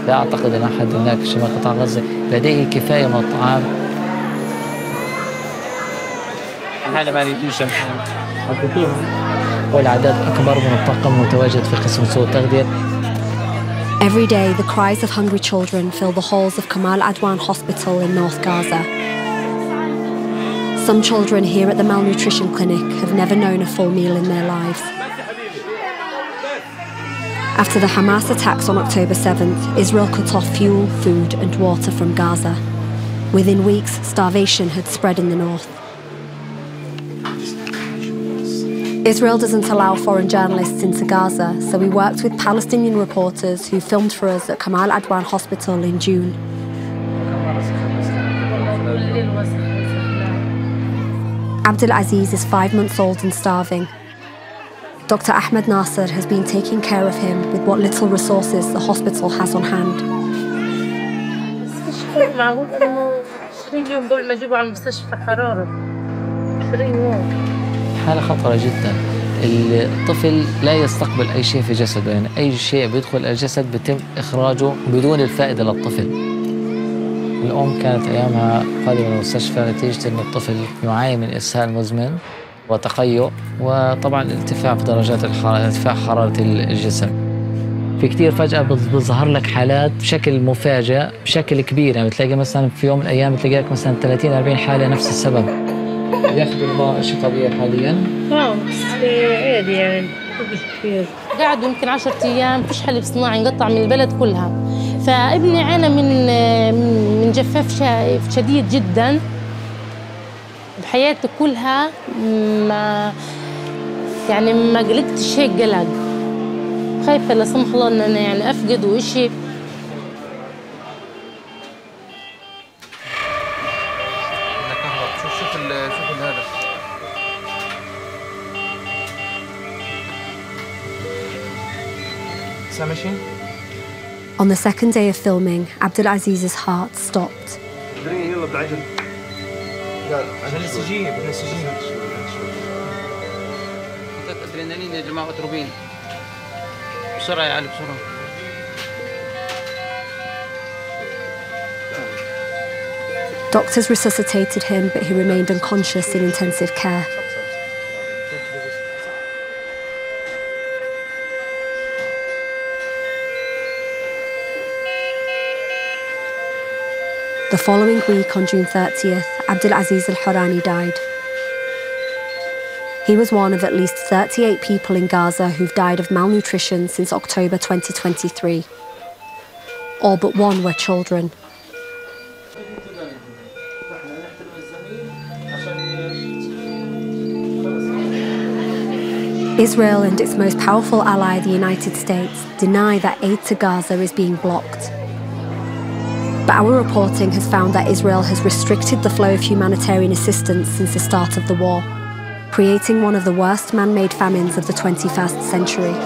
لا أعتقد أن أحد هناك في شمال قطاع غزة لديه كفاية من الطعام. والعدد أكبر من الطاقم المتواجد في قسم سوء التغذية. Every day, the cries of hungry children fill the halls of Kamal Adwan Hospital in North Gaza. Some children here at the malnutrition clinic have never known a full meal in their lives. After the Hamas attacks on October 7th, Israel cut off fuel, food and water from Gaza. Within weeks, starvation had spread in the north. Israel doesn't allow foreign journalists into Gaza, so we worked with Palestinian reporters who filmed for us at Kamal Adwan Hospital in June. Abdulaziz is 5 months old and starving. Dr. Ahmed Nasser has been taking care of him with what little resources the hospital has on hand. حالة خطرة جدا. الطفل لا يستقبل أي شيء في جسده، يعني أي شيء بيدخل الجسد بيتم إخراجه بدون الفائدة للطفل. الأم كانت أيامها قادمة من المستشفى نتيجة أن الطفل يعاني من إسهال مزمن وتقيؤ، وطبعا ارتفاع في درجات الحرارة، ارتفاع حرارة الجسم. في كتير فجأة بتظهر لك حالات بشكل مفاجئ بشكل كبير، يعني بتلاقي مثلا في يوم من الأيام بتلاقي لك مثلا 30-40 حالة نفس السبب. ياخذ الله شيء طبيعي حاليا؟ بس عادي يعني مش كثير. قعدوا يمكن 10 أيام فيش حليب صناعي انقطع من البلد كلها، فابني عانى من جفاف شديد جدا بحياتي كلها. ما قلقتش هيك قلق، خايفة لا سمح الله ان انا يعني افقد وشيء. On the second day of filming, Abdulaziz's heart stopped. Doctors resuscitated him, but he remained unconscious in intensive care. The following week, on June 30th, Abdulaziz al-Hurani died. He was one of at least 38 people in Gaza who've died of malnutrition since October 2023. All but one were children. Israel and its most powerful ally, the United States, deny that aid to Gaza is being blocked. But our reporting has found that Israel has restricted the flow of humanitarian assistance since the start of the war, creating one of the worst man-made famines of the 21st century.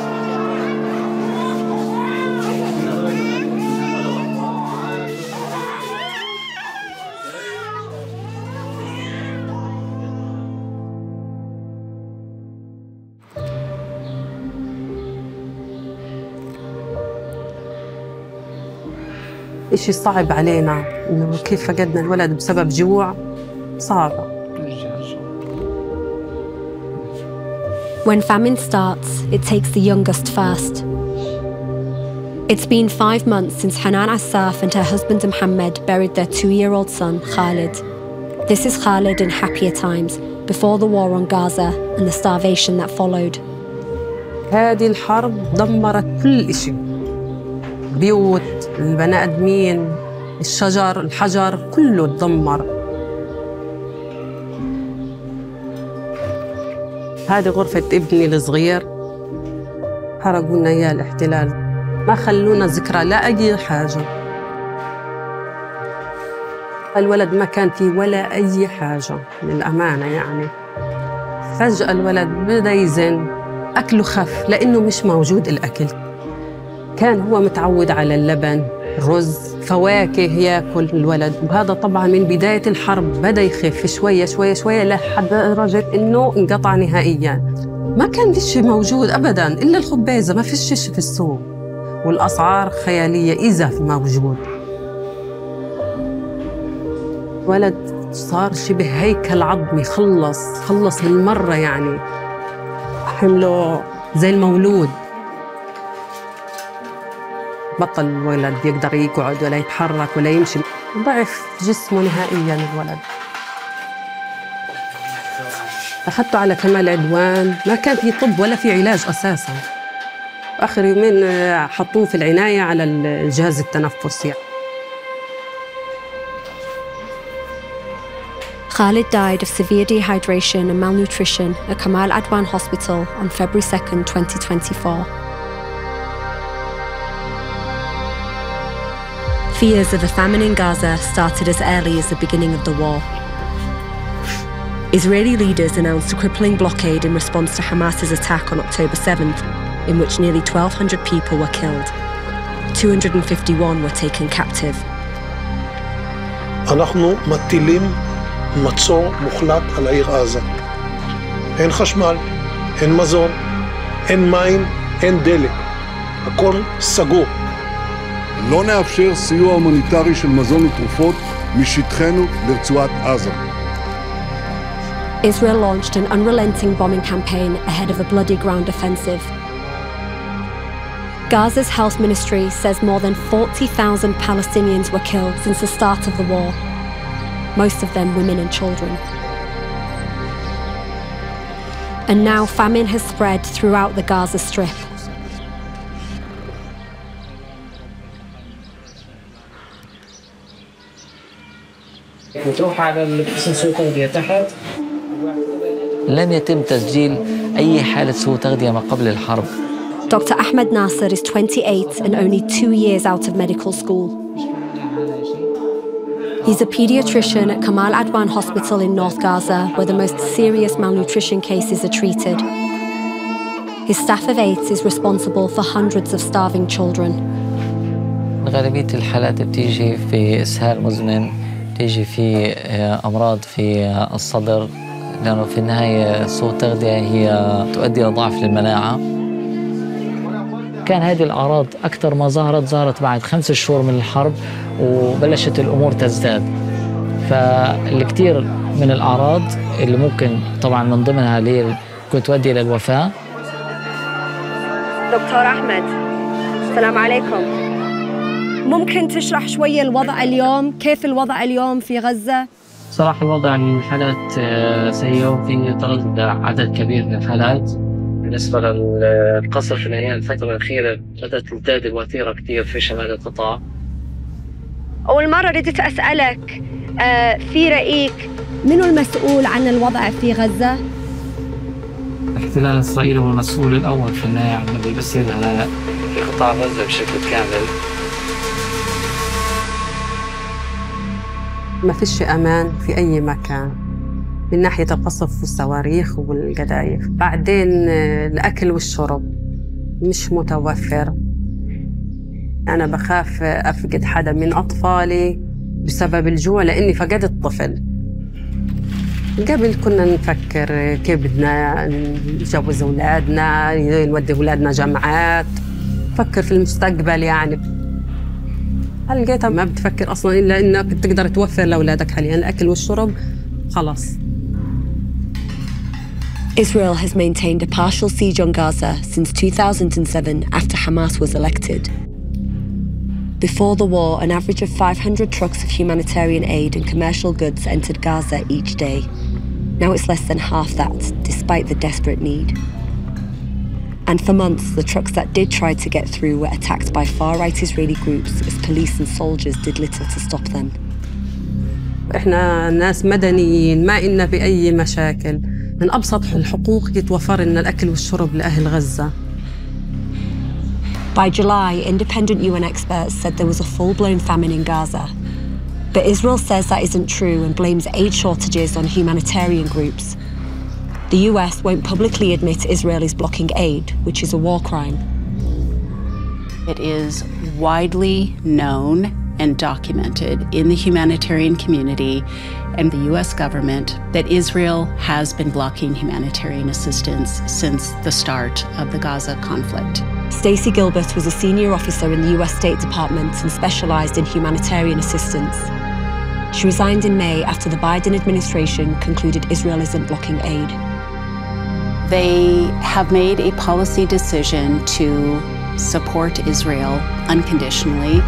إشي صعب علينا، إنه كيف فقدنا الولد بسبب جوع صعبة. When famine starts, it takes the youngest first. It's been 5 months since Hanan Assaf and her husband Mohammed buried their 2-year-old son, Khalid. This is Khalid in happier times, before the war on Gaza and the starvation that followed. هذه الحرب دمرت كل إشي، بيوت، البني آدمين، الشجر، الحجر، كله تدمر. هذه غرفة ابني الصغير، حرقوا لنا إياه الاحتلال، ما خلونا ذكرى لا أي حاجة. الولد ما كان فيه ولا أي حاجة للأمانة يعني. فجأة الولد بدأ يزن، أكله خف لأنه مش موجود الأكل. كان هو متعود على اللبن، رز، فواكه ياكل الولد، وهذا طبعا من بداية الحرب بدأ يخف شوية شوية شوية لحد درجة إنه انقطع نهائياً. ما كان فيش موجود أبداً إلا الخبازة، ما فيش شيء في السوق. والأسعار خيالية إذا موجود. ولد صار شبه هيكل عظمي، خلص بالمرة يعني، حمله زي المولود. بطل الولد يقدر يقعد ولا يتحرك ولا يمشي، ضعف جسمه نهائياً الولد. أخذته على كمال عدوان، ما كان في طب ولا في علاج أساساً. آخر يومين حطوه في العناية على الجهاز التنفسي. Khalid died of severe dehydration and malnutrition at Kamal Adwan Hospital on February 2nd, 2024. Fears of a famine in Gaza started as early as the beginning of the war. Israeli leaders announced a crippling blockade in response to Hamas's attack on October 7th, in which nearly 1,200 people were killed. 251 were taken captive. אנחנו מטילים מצור מוחלט על העיר עזה. אין חשמל, אין מזון, אין מים, אין דלק. הכל סגור. לא נאפשר סיוע הומניטרי של מזון ותרופות משטחנו לרצועת עזה. Israel launched an unrelenting bombing campaign ahead of a bloody ground offensive. Gaza's health ministry says more than 40,000 Palestinians were killed since the start of the war, most of them women and children. And now famine has spread throughout the Gaza Strip. لم يتم تسجيل أي حالة سوء تغذية ما قبل الحرب. Dr. Ahmed Nasser is 28 and only 2 years out of medical school. He's a pediatrician at Kamal Adwan Hospital in North Gaza, where the most serious malnutrition cases are treated. His staff of 8 is responsible for hundreds of starving children. غالبية الحالات بتيجي في إسهال مزمن، بتيجي في أمراض في الصدر، لأنه في النهاية سوء التغذية هي تؤدي إلى ضعف للمناعة. كان هذه الأعراض أكثر ما ظهرت بعد 5 شهور من الحرب، وبلشت الأمور تزداد. فالكثير من الأعراض اللي ممكن طبعاً من ضمنها اللي ممكن تؤدي إلى الوفاة. دكتور أحمد، السلام عليكم. ممكن تشرح شوية الوضع اليوم؟ كيف الوضع اليوم في غزة؟ صراحة الوضع الحالات سيء، وفي طرد عدد كبير من الحالات. بالنسبة للقصف في الفترة الأخيرة بدأت تزداد الوتيرة كثير في شمال القطاع. أول مرة ردت أسألك في رأيك منو المسؤول عن الوضع في غزة؟ الاحتلال الإسرائيلي هو المسؤول الأول في النهاية عن اللي بيصير في قطاع غزة بشكل كامل. ما فيش أمان في أي مكان من ناحية القصف والصواريخ والقذائف. بعدين الأكل والشرب مش متوفر. أنا بخاف أفقد حدا من أطفالي بسبب الجوع، لأني فقدت طفل. قبل كنا نفكر كيف بدنا نجوز أولادنا، نودي أولادنا جامعات، نفكر في المستقبل يعني. هل لقيتها ما بتفكر أصلاً إلا إنك تقدر توفر لأولادك حالياً الأكل والشرب خلاص. Israel has maintained a partial siege on Gaza since 2007 after Hamas was elected. Before the war, an average of 500 trucks of humanitarian aid and commercial goods entered Gaza each day. Now it's less than half that, despite the desperate need. And for months, the trucks that did try to get through were attacked by far-right Israeli groups as police and soldiers did little to stop them. إحنا ناس مدنيين، ما إلنا بأي مشاكل. من أبسط الحقوق يتوفر لنا الأكل والشرب لأهل غزة. By July, independent UN experts said there was a full-blown famine in Gaza. But Israel says that isn't true and blames aid shortages on humanitarian groups. The US won't publicly admit Israel is blocking aid, which is a war crime. It is widely known and documented in the humanitarian community and the US government that Israel has been blocking humanitarian assistance since the start of the Gaza conflict. Stacey Gilbert was a senior officer in the US State Department and specialized in humanitarian assistance. She resigned in May after the Biden administration concluded Israel isn't blocking aid. They have made a policy decision to support Israel unconditionally.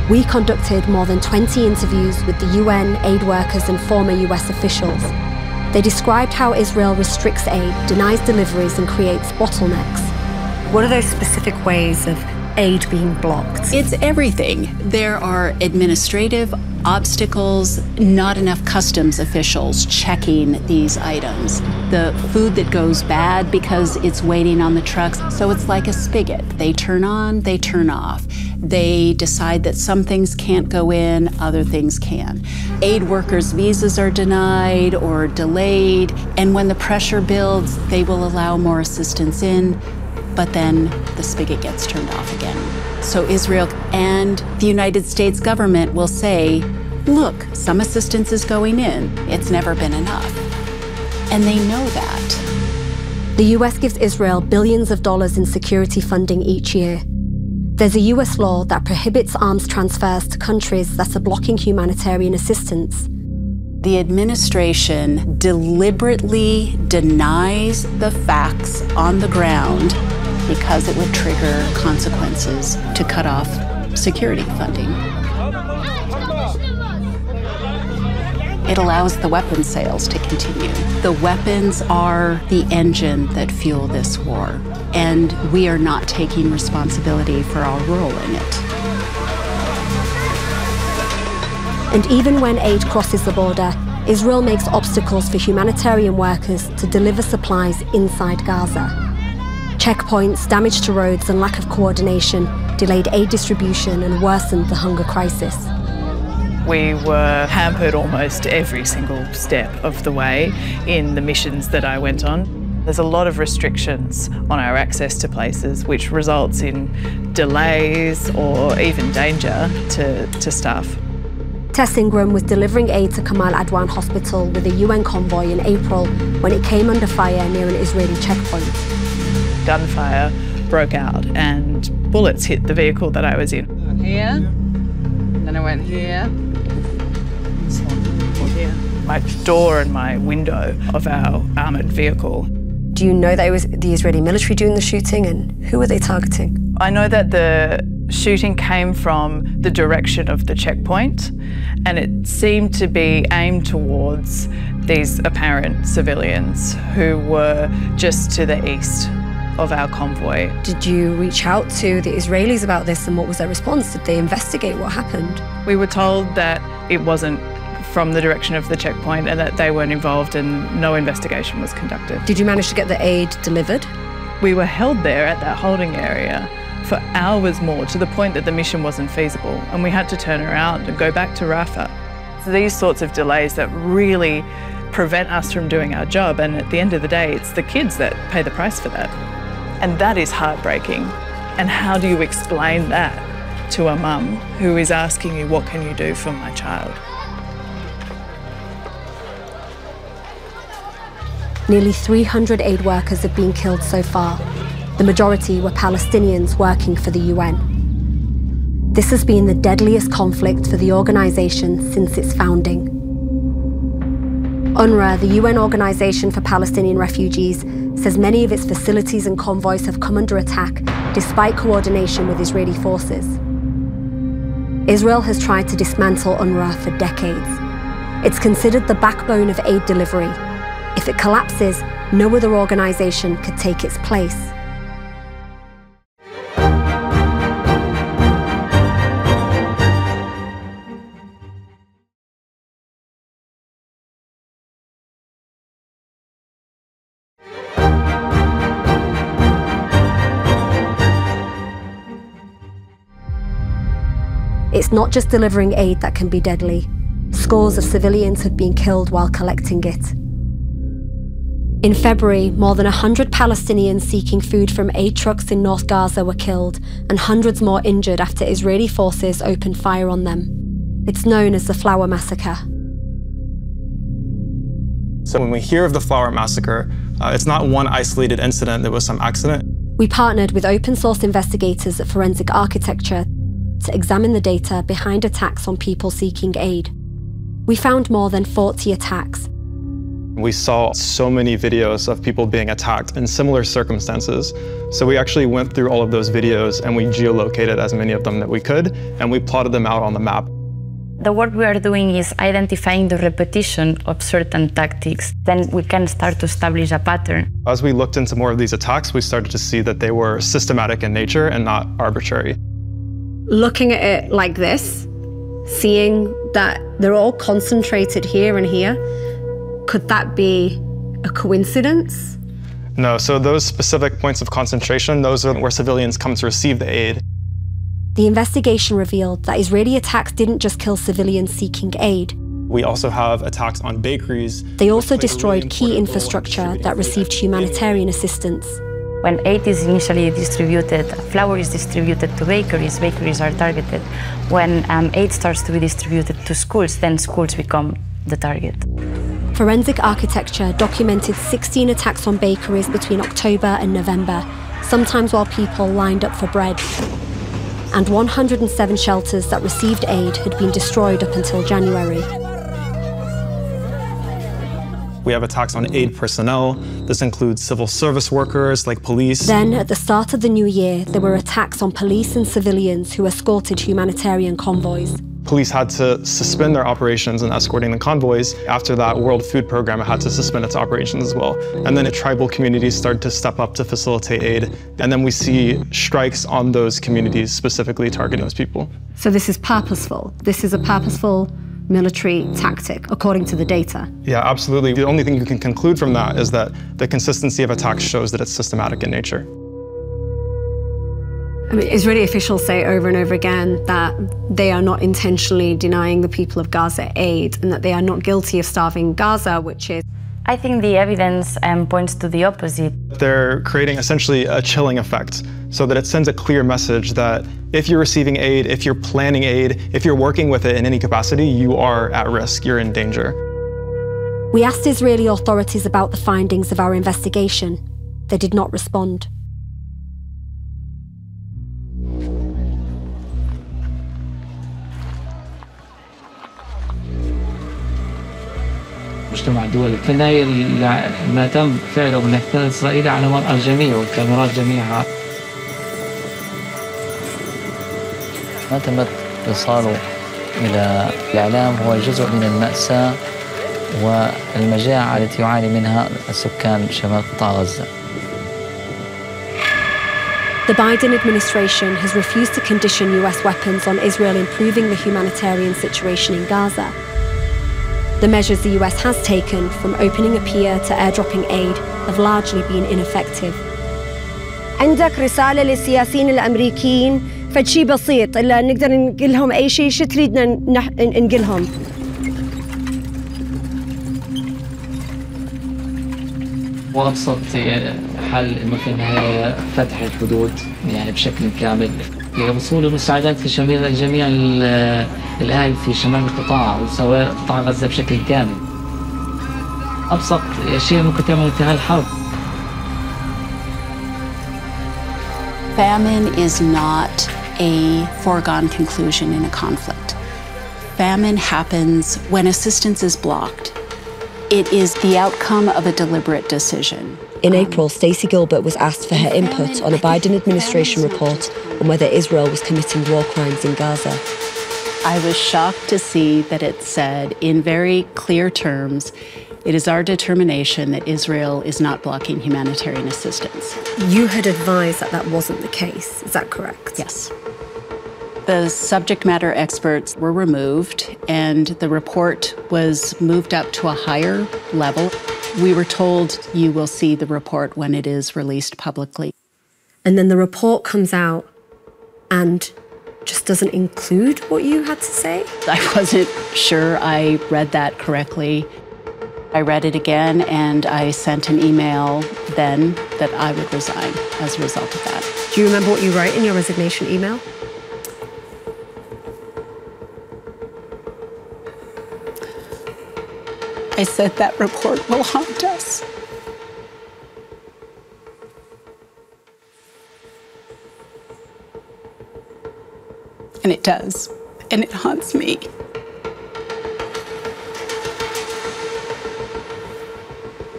We conducted more than 20 interviews with the UN, aid workers and former US officials. They described how Israel restricts aid, denies deliveries and creates bottlenecks. What are those specific ways of aid being blocked? It's everything. There are administrative obstacles, not enough customs officials checking these items. The food that goes bad because it's waiting on the trucks, so it's like a spigot. They turn on, they turn off. They decide that some things can't go in, other things can. Aid workers' visas are denied or delayed, and when the pressure builds, they will allow more assistance in, but then the spigot gets turned off again. So Israel and the United States government will say, look, some assistance is going in. It's never been enough. And they know that. The US gives Israel billions of dollars in security funding each year. There's a US law that prohibits arms transfers to countries that are blocking humanitarian assistance. The administration deliberately denies the facts on the ground because it would trigger consequences to cut off security funding. It allows the weapons sales to continue. The weapons are the engine that fuel this war, and we are not taking responsibility for our role in it. And even when aid crosses the border, Israel makes obstacles for humanitarian workers to deliver supplies inside Gaza. Checkpoints, damage to roads and lack of coordination delayed aid distribution and worsened the hunger crisis. We were hampered almost every single step of the way in the missions that I went on. There's a lot of restrictions on our access to places, which results in delays or even danger to staff. Tess Ingram was delivering aid to Kamal Adwan Hospital with a UN convoy in April when it came under fire near an Israeli checkpoint. Gunfire broke out and bullets hit the vehicle that I was in. Here, then I went here. My door and my window of our armoured vehicle. Do you know that it was the Israeli military doing the shooting, and who were they targeting? I know that the shooting came from the direction of the checkpoint, and it seemed to be aimed towards these apparent civilians who were just to the east of our convoy. Did you reach out to the Israelis about this, and what was their response? Did they investigate what happened? We were told that it wasn't from the direction of the checkpoint and that they weren't involved and no investigation was conducted. Did you manage to get the aid delivered? We were held there at that holding area for hours more, to the point that the mission wasn't feasible and we had to turn around and go back to Rafah. So these sorts of delays that really prevent us from doing our job, and at the end of the day, it's the kids that pay the price for that. And that is heartbreaking. And how do you explain that to a mum who is asking you, what can you do for my child? Nearly 300 aid workers have been killed so far. The majority were Palestinians working for the UN. This has been the deadliest conflict for the organisation since its founding. UNRWA, the UN Organisation for Palestinian Refugees, says many of its facilities and convoys have come under attack despite coordination with Israeli forces. Israel has tried to dismantle UNRWA for decades. It's considered the backbone of aid delivery. If it collapses, no other organisation could take its place. It's not just delivering aid that can be deadly. Scores of civilians have been killed while collecting it. In February, more than 100 Palestinians seeking food from aid trucks in North Gaza were killed, and hundreds more injured after Israeli forces opened fire on them. It's known as the Flower Massacre. So when we hear of the Flower Massacre, it's not one isolated incident that was some accident. We partnered with open source investigators at Forensic Architecture to examine the data behind attacks on people seeking aid. We found more than 40 attacks. We saw so many videos of people being attacked in similar circumstances. So we actually went through all of those videos and we geolocated as many of them that we could, and we plotted them out on the map. The work we are doing is identifying the repetition of certain tactics. Then we can start to establish a pattern. As we looked into more of these attacks, we started to see that they were systematic in nature and not arbitrary. Looking at it like this, seeing that they're all concentrated here and here, could that be a coincidence? No, so those specific points of concentration, those are where civilians come to receive the aid. The investigation revealed that Israeli attacks didn't just kill civilians seeking aid. We also have attacks on bakeries. They also destroyed key infrastructure that received humanitarian assistance. When aid is initially distributed, flour is distributed to bakeries, bakeries are targeted. When aid starts to be distributed to schools, then schools become the target. Forensic Architecture documented 16 attacks on bakeries between October and November, sometimes while people lined up for bread. And 107 shelters that received aid had been destroyed up until January. We have attacks on aid personnel. This includes civil service workers like police. Then, at the start of the new year, there were attacks on police and civilians who escorted humanitarian convoys. Police had to suspend their operations in escorting the convoys. After that, World Food Program had to suspend its operations as well. And then tribal communities started to step up to facilitate aid. And then we see strikes on those communities, specifically targeting those people. So this is purposeful. This is a purposeful military tactic, according to the data. Yeah, absolutely. The only thing you can conclude from that is that the consistency of attacks shows that it's systematic in nature. I mean, Israeli officials say over and over again that they are not intentionally denying the people of Gaza aid and that they are not guilty of starving Gaza, which is... I think the evidence points to the opposite. They're creating essentially a chilling effect so that it sends a clear message that if you're receiving aid, if you're planning aid, if you're working with it in any capacity, you are at risk, you're in danger. We asked Israeli authorities about the findings of our investigation. They did not respond. مجتمع الدول في النهاية ما تم فعله من الاحتلال الإسرائيلي على مرأى الجميع والكاميرات جميعها. ما تم إيصاله إلى الإعلام هو جزء من المأساة والمجاعة التي يعاني منها السكان شمال قطاع غزة. The Biden administration has refused to condition US weapons on Israel improving the humanitarian situation in Gaza. The measures the US has taken, from opening a pier to airdropping aid, have largely been ineffective. عندك رسالة للسياسيين الأمريكيين فشي بسيط إلا نقدر نقلهم أي شيء شو تريدنا نقلهم؟ وأبسط حل إنه في النهاية فتح الحدود يعني بشكل كامل لوصول المساعدات لجميع الأهل في شمال القطاع وسواء قطاع غزة بشكل كامل. أبسط شيء ممكن تعمل انتهاء الحرب. Famine is not a foregone conclusion in a conflict. Famine happens when assistance is blocked. It is the outcome of a deliberate decision. In April, Stacey Gilbert was asked for her input on a Biden administration report on whether Israel was committing war crimes in Gaza. I was shocked to see that it said in very clear terms, it is our determination that Israel is not blocking humanitarian assistance. You had advised that that wasn't the case, is that correct? Yes. The subject matter experts were removed and the report was moved up to a higher level. We were told you will see the report when it is released publicly. And then the report comes out and just doesn't include what you had to say? I wasn't sure I read that correctly. I read it again and I sent an email then that I would resign as a result of that. Do you remember what you wrote in your resignation email? I I said that report will haunt us. And it does, and it haunts me.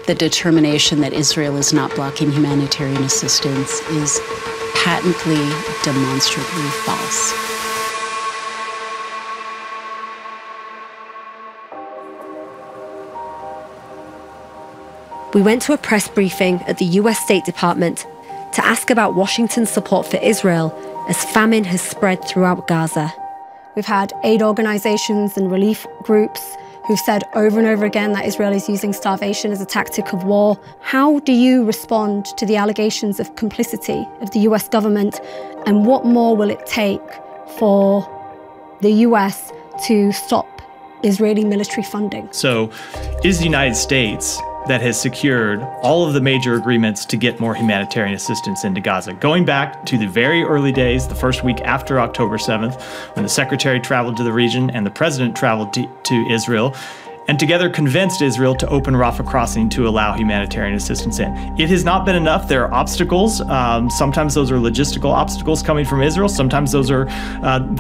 The determination that Israel is not blocking humanitarian assistance is patently, demonstrably false. We went to a press briefing at the US State Department to ask about Washington's support for Israel as famine has spread throughout Gaza. We've had aid organizations and relief groups who've said over and over again that Israel is using starvation as a tactic of war. How do you respond to the allegations of complicity of the US government, and what more will it take for the US to stop Israeli military funding? So, is the United States that has secured all of the major agreements to get more humanitarian assistance into Gaza. Going back to the very early days, the first week after October 7th, when the Secretary traveled to the region and the President traveled to Israel, and together convinced Israel to open Rafah crossing to allow humanitarian assistance in. It has not been enough. There are obstacles. Sometimes those are logistical obstacles coming from Israel. Sometimes those are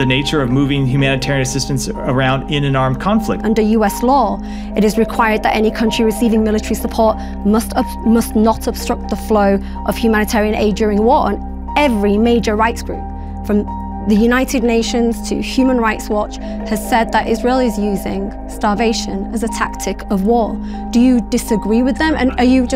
the nature of moving humanitarian assistance around in an armed conflict. Under US law, it is required that any country receiving military support must not obstruct the flow of humanitarian aid during war. And every major rights group, from the United Nations to Human Rights Watch, has said that Israel is using starvation as a tactic of war. Do you disagree with them? And are you,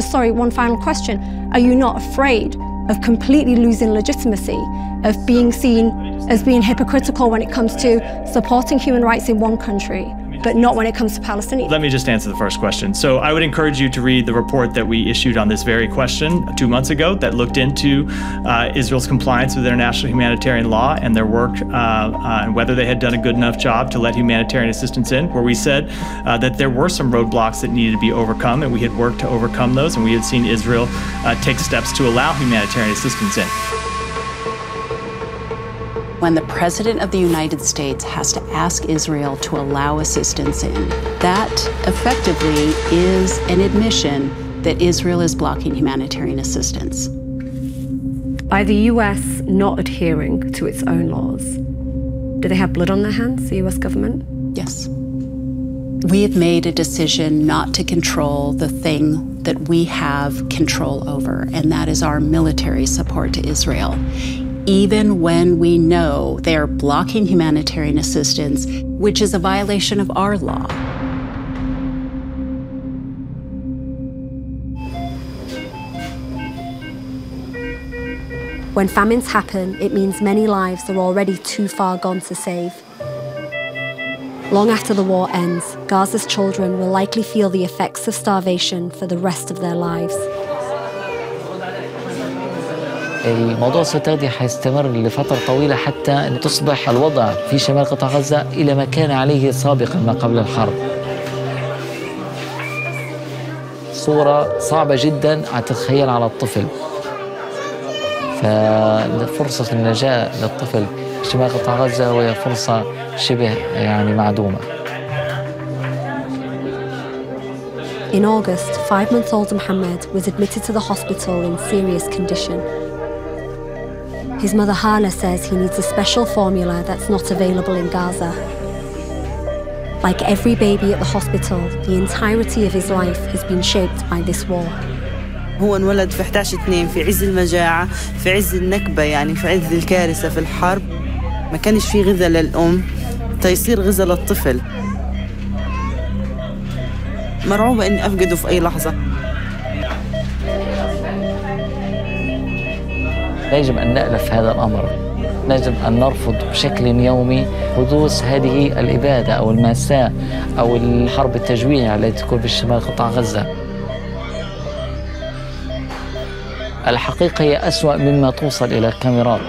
one final question, are you not afraid of completely losing legitimacy, of being seen as being hypocritical when it comes to supporting human rights in one country, but not when it comes to Palestinians? Let me just answer the first question. So I would encourage you to read the report that we issued on this very question 2 months ago that looked into Israel's compliance with international humanitarian law and their work and whether they had done a good enough job to let humanitarian assistance in, where we said that there were some roadblocks that needed to be overcome, and we had worked to overcome those, and we had seen Israel take steps to allow humanitarian assistance in. When the President of the United States has to ask Israel to allow assistance in, that effectively is an admission that Israel is blocking humanitarian assistance. By the US not adhering to its own laws, do they have blood on their hands, the US government? Yes. We have made a decision not to control the thing that we have control over, and that is our military support to Israel. Even when we know they are blocking humanitarian assistance, which is a violation of our law. When famines happen, it means many lives are already too far gone to save. Long after the war ends, Gaza's children will likely feel the effects of starvation for the rest of their lives. الموضوع الستردي حيستمر لفترة طويلة حتى أن تصبح الوضع في شمال قطاع غزة إلى ما كان عليه سابقا ما قبل الحرب. صورة صعبة جدا أتخيل على الطفل. ففرصة النجاة للطفل في شمال قطاع غزة وهي فرصة شبه معدومة. In August, 5-month-old Mohammed was admitted to the hospital in serious condition. His mother Hala says he needs a special formula that's not available in Gaza. Like every baby at the hospital, the entirety of his life has been shaped by this war. هو انولد في 11/2 في عز المجاعة، في عز النكبة، يعني في عز الكارثة في الحرب. ما كانش في غذاء للأم تيصير غذاء للطفل. مرعوبة إني أفقده في أي لحظة. يجب أن نألف هذا الأمر. يجب أن نرفض بشكل يومي حدوث هذه الإبادة أو المأساة أو الحرب التجويعية التي تكون في شمال قطاع غزة. الحقيقة هي أسوأ مما توصل إلى الكاميرات.